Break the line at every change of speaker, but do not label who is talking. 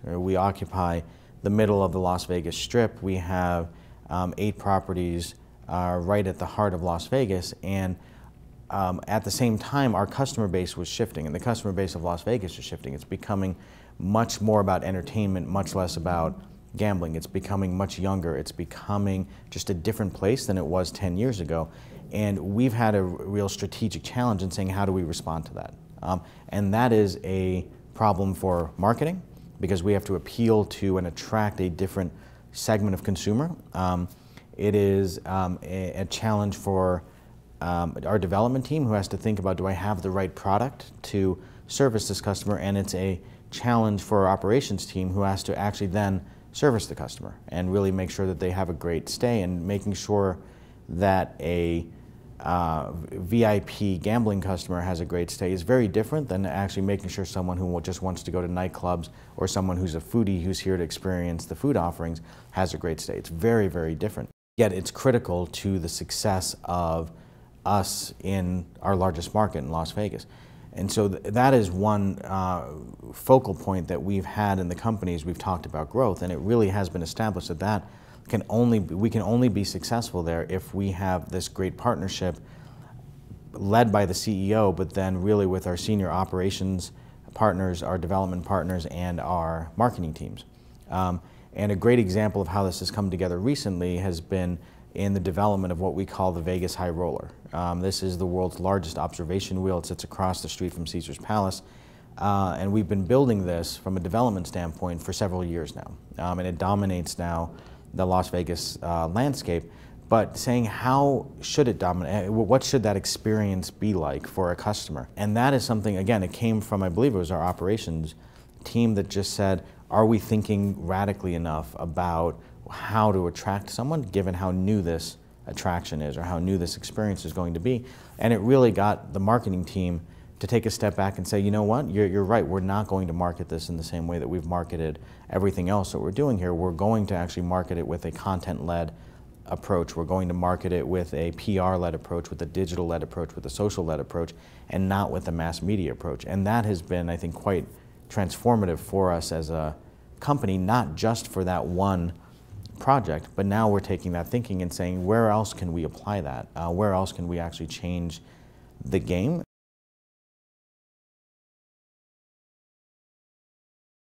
We occupy the middle of the Las Vegas Strip. We have 8 properties right at the heart of Las Vegas, and at the same time our customer base was shifting, and the customer base of Las Vegas is shifting. It's becoming much more about entertainment, much less about gambling. It's becoming much younger. It's becoming just a different place than it was 10 years ago. And we've had a real strategic challenge in saying, how do we respond to that? And that is a problem for marketing, because we have to appeal to and attract a different segment of consumer. It is a challenge for our development team, who has to think about, do I have the right product to service this customer? And it's a challenge for our operations team, who has to actually then service the customer and really make sure that they have a great stay, and making sure that a VIP gambling customer has a great stay is very different than actually making sure someone who just wants to go to nightclubs, or someone who's a foodie who's here to experience the food offerings, has a great stay. It's very, very different. Yet it's critical to the success of us in our largest market in Las Vegas. And so that is one focal point that we've had in the company as we've talked about growth, and it really has been established that we can only be successful there if we have this great partnership led by the CEO, but then really with our senior operations partners, our development partners, and our marketing teams. And a great example of how this has come together recently has been in the development of what we call the Vegas High Roller. This is the world's largest observation wheel. It sits across the street from Caesar's Palace. And we've been building this from a development standpoint for several years now. And it dominates now the Las Vegas landscape. But saying, how should it dominate? What should that experience be like for a customer? And that is something, again, it came from, I believe it was our operations team that just said, are we thinking radically enough about how to attract someone, given how new this attraction is, or how new this experience is going to be? And it really got the marketing team to take a step back and say, you know what, you're right, we're not going to market this in the same way that we've marketed everything else that we're doing here. We're going to actually market it with a content-led approach. We're going to market it with a PR-led approach, with a digital-led approach, with a social-led approach, and not with a mass media approach. And that has been, I think, quite transformative for us as a company, not just for that one project, but now we're taking that thinking and saying, where else can we apply that? Where else can we actually change the game?